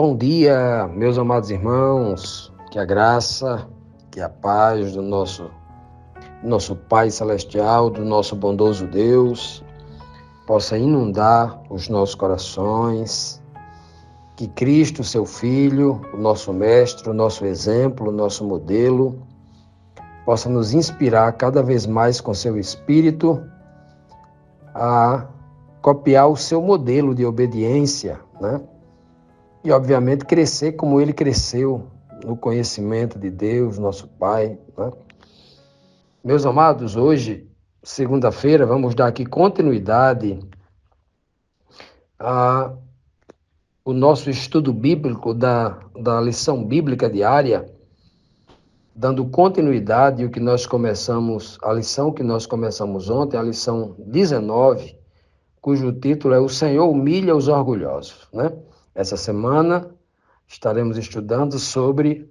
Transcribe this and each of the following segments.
Bom dia, meus amados irmãos, que a graça, que a paz do nosso Pai Celestial, do nosso bondoso Deus, possa inundar os nossos corações, que Cristo, seu Filho, o nosso Mestre, o nosso exemplo, o nosso modelo, possa nos inspirar cada vez mais com seu Espírito a copiar o seu modelo de obediência, né? E, obviamente, crescer como ele cresceu no conhecimento de Deus, nosso Pai, né? Meus amados, hoje, segunda-feira, vamos dar aqui continuidade ao nosso estudo bíblico da lição bíblica diária, dando continuidade ao que nós começamos, a lição que nós começamos ontem, a lição 19, cujo título é O Senhor humilha os orgulhosos, né? Essa semana estaremos estudando sobre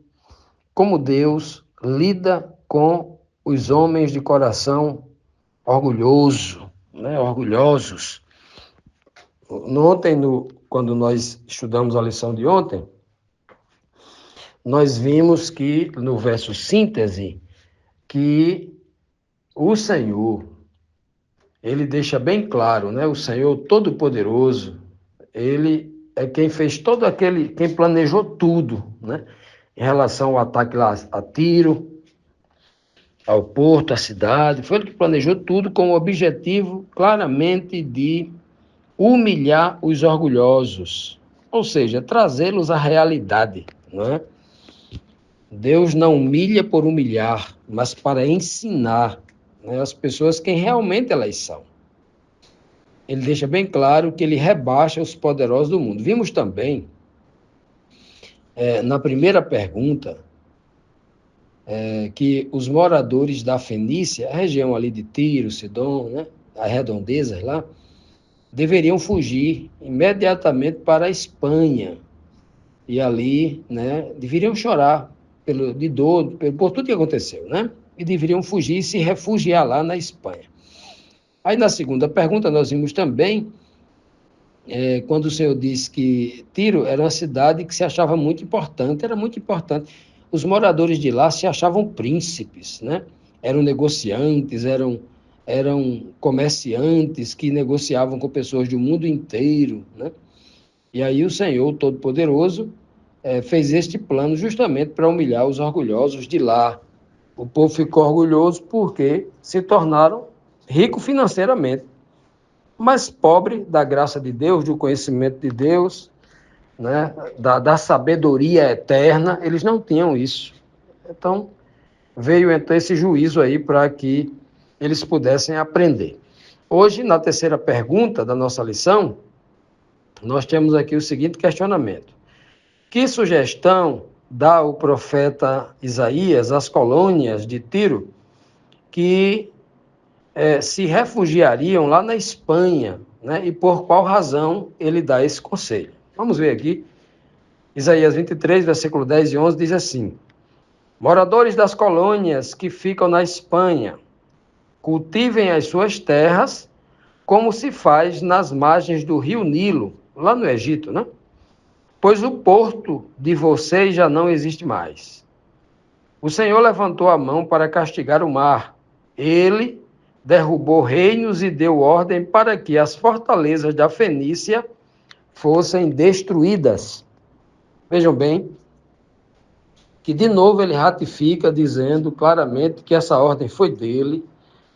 como Deus lida com os homens de coração orgulhoso, né? Orgulhosos. Ontem, quando nós estudamos a lição de ontem, nós vimos que, no verso síntese, que o Senhor, ele deixa bem claro, né? O Senhor Todo-Poderoso, ele é quem fez quem planejou tudo, né? Em relação ao ataque lá a Tiro, ao porto, à cidade, foi ele que planejou tudo com o objetivo claramente de humilhar os orgulhosos, ou seja, trazê-los à realidade, não é? Deus não humilha por humilhar, mas para ensinar, né, as pessoas quem realmente elas são. Ele deixa bem claro que ele rebaixa os poderosos do mundo. Vimos também, na primeira pergunta, que os moradores da Fenícia, a região ali de Tiro, Sidom, né, as redondezas lá, deveriam fugir imediatamente para a Espanha. E ali, né, deveriam chorar de dor, por tudo que aconteceu, né? E deveriam fugir e se refugiar lá na Espanha. Aí, na segunda pergunta, nós vimos também, quando o Senhor disse que Tiro era uma cidade que se achava muito importante, era muito importante. Os moradores de lá se achavam príncipes, né? Eram negociantes, eram comerciantes que negociavam com pessoas do mundo inteiro, né? E aí o Senhor Todo-Poderoso fez este plano justamente para humilhar os orgulhosos de lá. O povo ficou orgulhoso porque se tornaram ricos financeiramente, mas pobre da graça de Deus, do conhecimento de Deus, né, da sabedoria eterna, eles não tinham isso. Então, veio então esse juízo aí para que eles pudessem aprender. Hoje, na terceira pergunta da nossa lição, nós temos aqui o seguinte questionamento: que sugestão dá o profeta Isaías às colônias de Tiro que se refugiariam lá na Espanha, né? E por qual razão ele dá esse conselho? Vamos ver aqui. Isaías 23, versículo 10 e 11 diz assim: moradores das colônias que ficam na Espanha, cultivem as suas terras como se faz nas margens do rio Nilo, lá no Egito, né? Pois o porto de vocês já não existe mais. O Senhor levantou a mão para castigar o mar. Ele derrubou reinos e deu ordem para que as fortalezas da Fenícia fossem destruídas. Vejam bem, que de novo ele ratifica, dizendo claramente que essa ordem foi dele,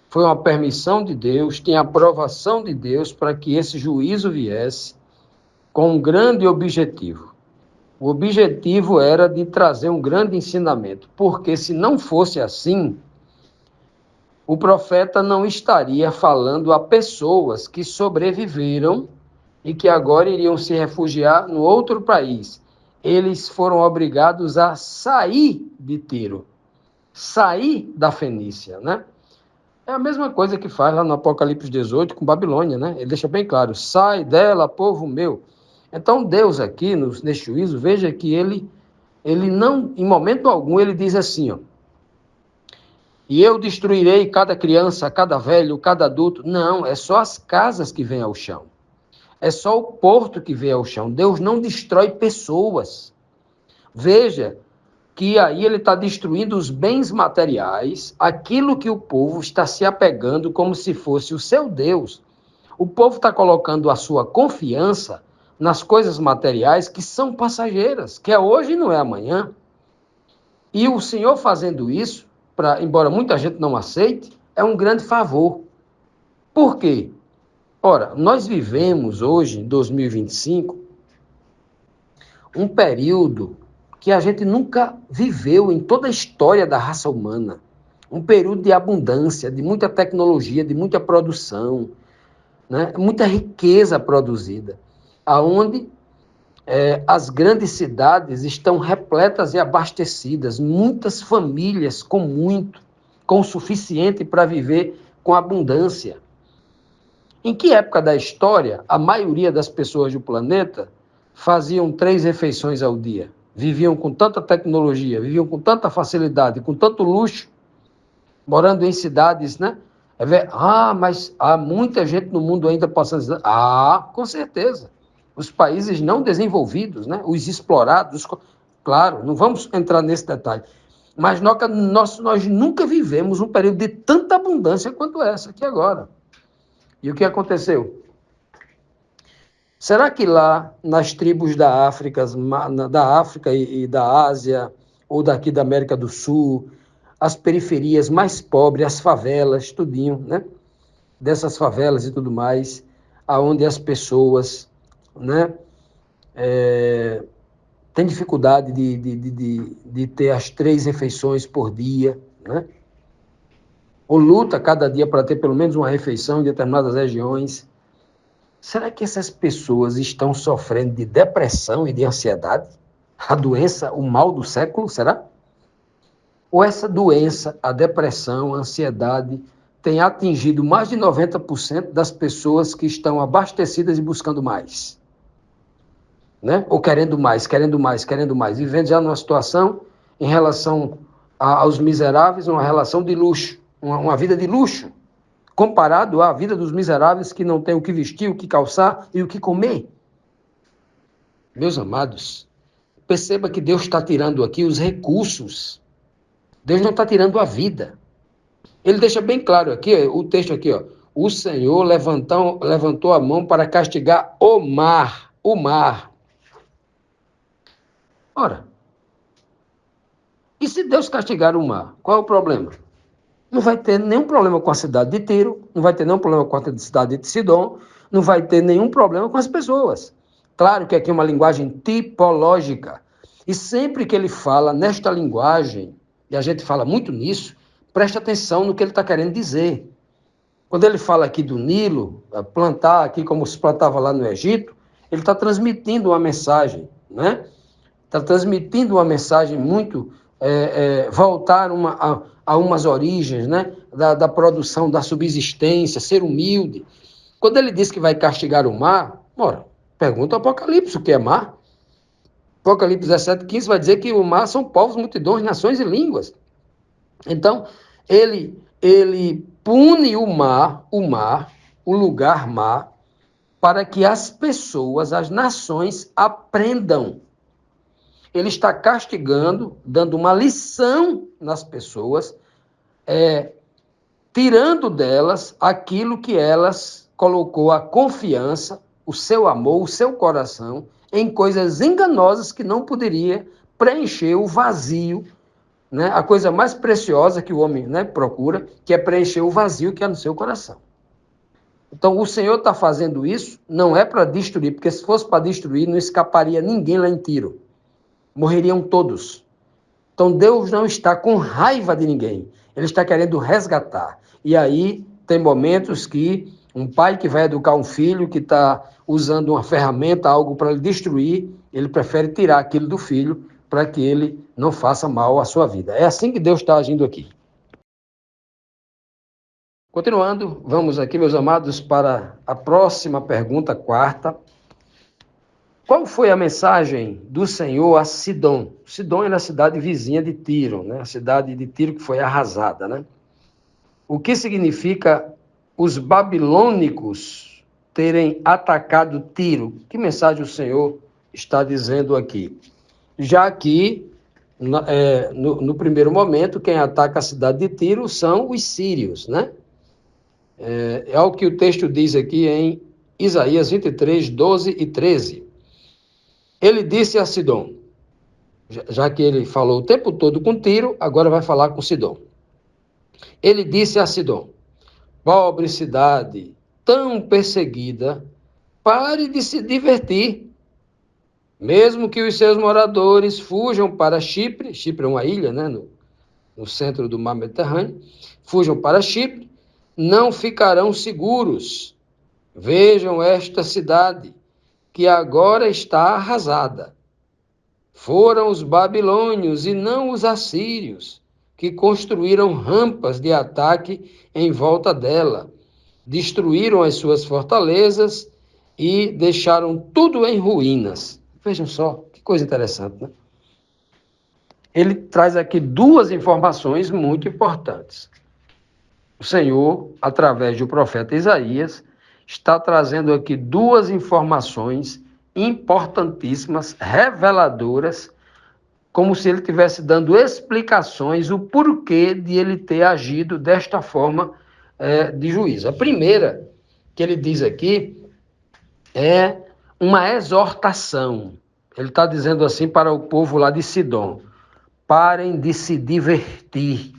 foi uma permissão de Deus, tem aprovação de Deus para que esse juízo viesse com um grande objetivo. O objetivo era de trazer um grande ensinamento, porque se não fosse assim, o profeta não estaria falando a pessoas que sobreviveram e que agora iriam se refugiar no outro país. Eles foram obrigados a sair de Tiro, sair da Fenícia, né? É a mesma coisa que faz lá no Apocalipse 18 com Babilônia, né? Ele deixa bem claro: sai dela, povo meu. Então Deus aqui, neste juízo, veja que ele não, em momento algum, ele diz assim, ó: e eu destruirei cada criança, cada velho, cada adulto. Não, é só as casas que vêm ao chão. É só o porto que veio ao chão. Deus não destrói pessoas. Veja que aí ele está destruindo os bens materiais, aquilo que o povo está se apegando como se fosse o seu Deus. O povo está colocando a sua confiança nas coisas materiais que são passageiras, que é hoje e não é amanhã. E o Senhor fazendo isso, embora muita gente não aceite, é um grande favor. Por quê? Ora, nós vivemos hoje, em 2025, um período que a gente nunca viveu em toda a história da raça humana. Um período de abundância, de muita tecnologia, de muita produção, né? Muita riqueza produzida, aonde as grandes cidades estão repletas e abastecidas, muitas famílias com o suficiente para viver com abundância. Em que época da história a maioria das pessoas do planeta faziam 3 refeições ao dia? Viviam com tanta tecnologia, viviam com tanta facilidade, com tanto luxo, morando em cidades, né? Mas há muita gente no mundo ainda passando. Com certeza. Os países não desenvolvidos, né? Os explorados, claro, não vamos entrar nesse detalhe. Mas nós nunca vivemos um período de tanta abundância quanto essa aqui agora. E o que aconteceu? Será que lá nas tribos da África e da Ásia, ou daqui da América do Sul, as periferias mais pobres, as favelas, tudinho, né? Dessas favelas e tudo mais, aonde as pessoas, né, têm dificuldade de ter as 3 refeições por dia, né? Ou luta cada dia para ter pelo menos uma refeição em determinadas regiões. Será que essas pessoas estão sofrendo de depressão e de ansiedade? A doença, o mal do século, será? Ou essa doença, a depressão, a ansiedade, tem atingido mais de 90% das pessoas que estão abastecidas e buscando mais? Né? Ou querendo mais, vivendo já numa situação em relação aos miseráveis, uma relação de luxo, uma vida de luxo, comparado à vida dos miseráveis que não têm o que vestir, o que calçar e o que comer. Meus amados, perceba que Deus está tirando aqui os recursos. Deus não está tirando a vida. Ele deixa bem claro aqui, o texto aqui, ó. O Senhor levantou a mão para castigar o mar. O mar. Ora, e se Deus castigar o mar, qual é o problema? Não vai ter nenhum problema com a cidade de Tiro, não vai ter nenhum problema com a cidade de Sidom, não vai ter nenhum problema com as pessoas. Claro que aqui é uma linguagem tipológica. E sempre que ele fala nesta linguagem, e a gente fala muito nisso, preste atenção no que ele está querendo dizer. Quando ele fala aqui do Nilo, plantar aqui como se plantava lá no Egito, ele está transmitindo uma mensagem, né? Está transmitindo uma mensagem muito voltar a umas origens, né? Da produção, da subsistência, ser humilde. Quando ele diz que vai castigar o mar, pergunta ao Apocalipse o que é mar. Apocalipse 17:15 vai dizer que o mar são povos, multidões, nações e línguas. Então, ele pune o mar, o lugar mar, para que as pessoas, as nações, aprendam. Ele está castigando, dando uma lição nas pessoas, tirando delas aquilo que elas colocou a confiança, o seu amor, o seu coração, em coisas enganosas que não poderia preencher o vazio, né? A coisa mais preciosa que o homem, né, procura, que é preencher o vazio que há no seu coração. Então, o Senhor está fazendo isso, não é para destruir, porque se fosse para destruir, não escaparia ninguém lá em Tiro. Morreriam todos. Então, Deus não está com raiva de ninguém. Ele está querendo resgatar. E aí, tem momentos que um pai que vai educar um filho que está usando uma ferramenta, algo para lhe destruir, ele prefere tirar aquilo do filho para que ele não faça mal à sua vida. É assim que Deus está agindo aqui. Continuando, vamos aqui, meus amados, para a próxima pergunta, 4ª. Qual foi a mensagem do Senhor a Sidom? Sidom era a cidade vizinha de Tiro, né? A cidade de Tiro que foi arrasada, né? O que significa os babilônicos terem atacado Tiro. Que mensagem o Senhor está dizendo aqui? Já que, no primeiro momento, quem ataca a cidade de Tiro são os sírios, né? É o que o texto diz aqui em Isaías 23, 12 e 13. Ele disse a Sidom, já que ele falou o tempo todo com Tiro, agora vai falar com Sidom. Ele disse a Sidom, pobre cidade, tão perseguida, pare de se divertir. Mesmo que os seus moradores fujam para Chipre, Chipre é uma ilha, né, no centro do mar Mediterrâneo, fujam para Chipre, não ficarão seguros. Vejam esta cidade, que agora está arrasada. Foram os babilônios e não os assírios que construíram rampas de ataque em volta dela, destruíram as suas fortalezas e deixaram tudo em ruínas. Vejam só, que coisa interessante, né? Ele traz aqui duas informações muito importantes. O Senhor, através do profeta Isaías, está trazendo aqui duas informações importantíssimas, reveladoras, como se ele estivesse dando explicações, o porquê de ele ter agido desta forma de juízo. A primeira que ele diz aqui é uma exortação. Ele está dizendo assim para o povo lá de Sidom: parem de se divertir.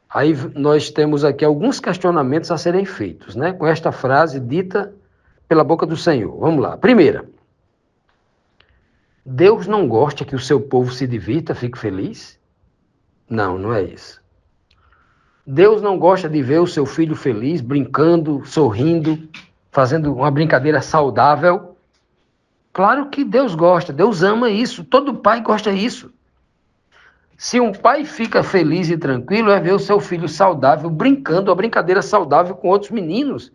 Aí nós temos aqui alguns questionamentos a serem feitos, né? Com esta frase dita pela boca do Senhor. Vamos lá. Primeira, Deus não gosta que o seu povo se divirta, fique feliz? Não, não é isso. Deus não gosta de ver o seu filho feliz, brincando, sorrindo, fazendo uma brincadeira saudável? Claro que Deus gosta, Deus ama isso, todo pai gosta disso. Se um pai fica feliz e tranquilo, é ver o seu filho saudável, brincando, a brincadeira saudável com outros meninos,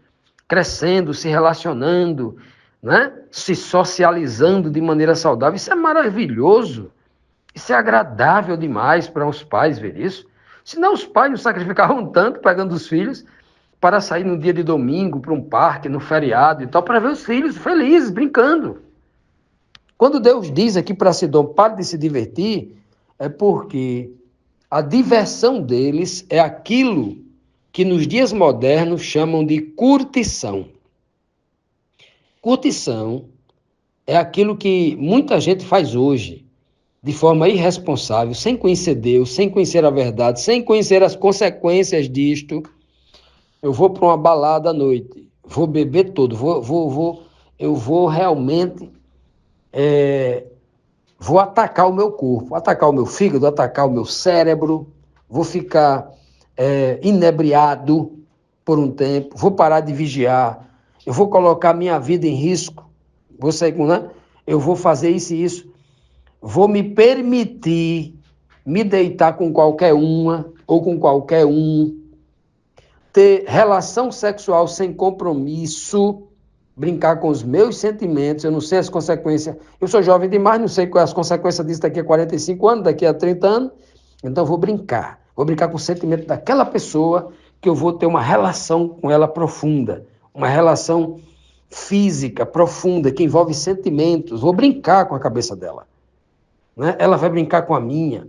crescendo, se relacionando, né? Se socializando de maneira saudável. Isso é maravilhoso, isso é agradável demais para os pais ver isso. Senão os pais não sacrificavam tanto pegando os filhos para sair no dia de domingo para um parque, no feriado e tal, para ver os filhos felizes, brincando. Quando Deus diz aqui para Sidom, pare de se divertir, é porque a diversão deles é aquilo que nos dias modernos chamam de curtição. Curtição é aquilo que muita gente faz hoje, de forma irresponsável, sem conhecer Deus, sem conhecer a verdade, sem conhecer as consequências disto. Eu vou para uma balada à noite, vou beber todo, eu vou realmente vou atacar o meu corpo, atacar o meu fígado, atacar o meu cérebro, vou ficar inebriado por um tempo, vou parar de vigiar, eu vou colocar minha vida em risco, vou sair com, né? Eu vou fazer isso e isso, vou me permitir me deitar com qualquer uma ou com qualquer um, ter relação sexual sem compromisso, brincar com os meus sentimentos, eu não sei as consequências, eu sou jovem demais, não sei quais as consequências disso daqui a 45 anos, daqui a 30 anos, então eu vou brincar com o sentimento daquela pessoa, que eu vou ter uma relação com ela profunda, uma relação física profunda, que envolve sentimentos, vou brincar com a cabeça dela, né? Ela vai brincar com a minha,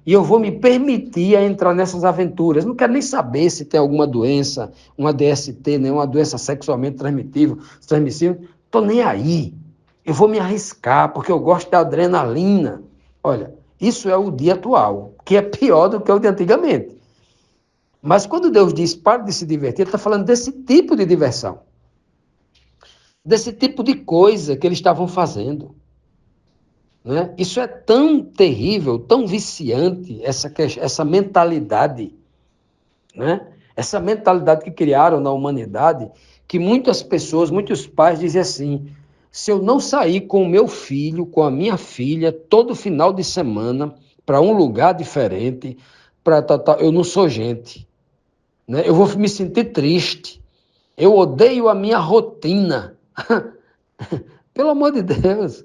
e eu vou me permitir a entrar nessas aventuras. Não quero nem saber se tem alguma doença, uma DST, né? Uma doença sexualmente transmissível. Estou nem aí. Eu vou me arriscar, porque eu gosto da adrenalina. Olha, isso é o dia atual, que é pior do que o de antigamente. Mas quando Deus diz pare de se divertir, Ele está falando desse tipo de diversão. Desse tipo de coisa que eles estavam fazendo. Né? Isso é tão terrível, tão viciante, essa mentalidade, né? Essa mentalidade que criaram na humanidade, que muitas pessoas, muitos pais dizem assim, se eu não sair com o meu filho, com a minha filha, todo final de semana, para um lugar diferente, eu não sou gente, né? Eu vou me sentir triste, eu odeio a minha rotina. Pelo amor de Deus.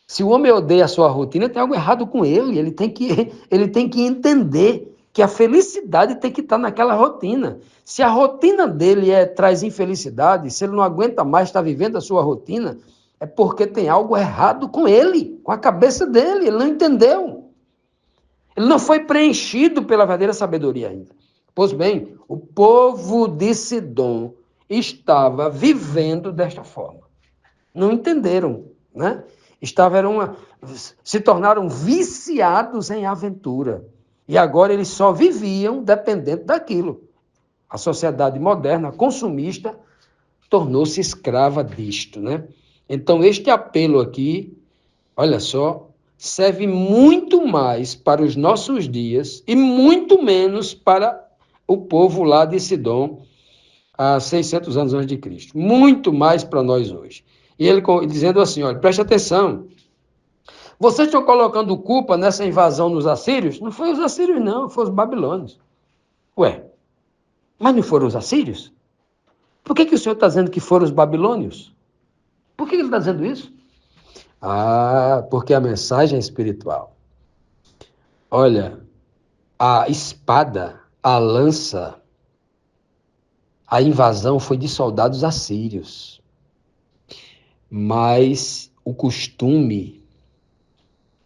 Se o homem odeia a sua rotina, tem algo errado com ele. Ele tem que entender que a felicidade tem que estar naquela rotina. Se a rotina dele traz infelicidade, se ele não aguenta mais estar vivendo a sua rotina, é porque tem algo errado com ele, com a cabeça dele, ele não entendeu. Ele não foi preenchido pela verdadeira sabedoria ainda. Pois bem, o povo de Sidom estava vivendo desta forma. Não entenderam, né? Se tornaram viciados em aventura. E agora eles só viviam dependendo daquilo. A sociedade moderna, consumista, tornou-se escrava disto, né? Então, este apelo aqui, olha só, serve muito mais para os nossos dias e muito menos para o povo lá de Sidom, há 600 anos antes de Cristo. Muito mais para nós hoje. E ele dizendo assim, olha, preste atenção, vocês estão colocando culpa nessa invasão nos assírios? Não foi os assírios, não, foram os babilônios. Ué, mas não foram os assírios? Por que o senhor está dizendo que foram os babilônios? Por que ele está dizendo isso? Ah, porque a mensagem é espiritual. Olha, a espada, a lança, a invasão foi de soldados assírios. Mas o costume,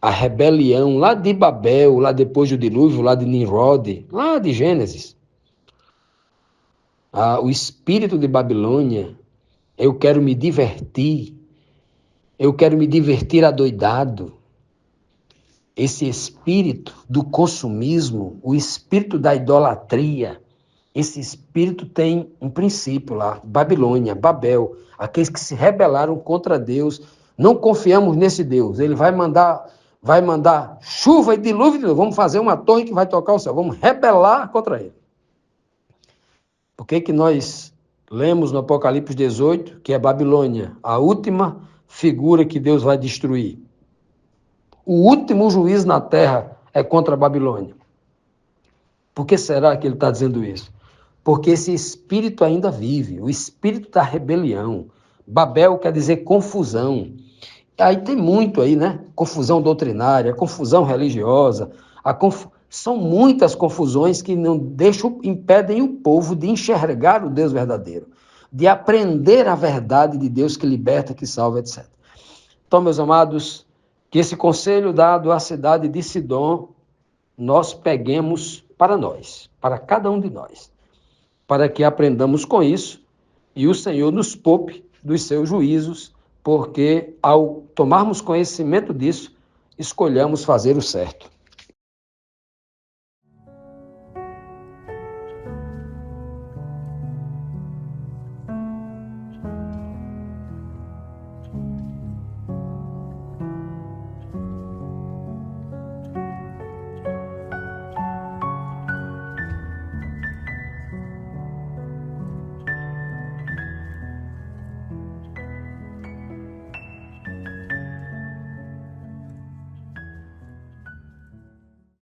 a rebelião lá de Babel, lá depois do dilúvio, lá de Nimrod, lá de Gênesis, o espírito de Babilônia, eu quero me divertir adoidado. Esse espírito do consumismo, o espírito da idolatria, esse espírito tem um princípio lá, Babilônia, Babel, aqueles que se rebelaram contra Deus. Não confiamos nesse Deus, ele vai mandar chuva e dilúvio, vamos fazer uma torre que vai tocar o céu, vamos rebelar contra ele. Por que nós lemos no Apocalipse 18, que é Babilônia, a última figura que Deus vai destruir? O último juízo na terra é contra a Babilônia. Por que será que ele está dizendo isso? Porque esse espírito ainda vive, o espírito da rebelião. Babel quer dizer confusão. Aí tem muito aí, né? Confusão doutrinária, confusão religiosa. São muitas confusões que não impedem o povo de enxergar o Deus verdadeiro, de aprender a verdade de Deus que liberta, que salva, etc. Então, meus amados, que esse conselho dado à cidade de Sidom, nós peguemos para nós, para cada um de nós, para que aprendamos com isso e o Senhor nos poupe dos seus juízos, porque ao tomarmos conhecimento disso, escolhamos fazer o certo.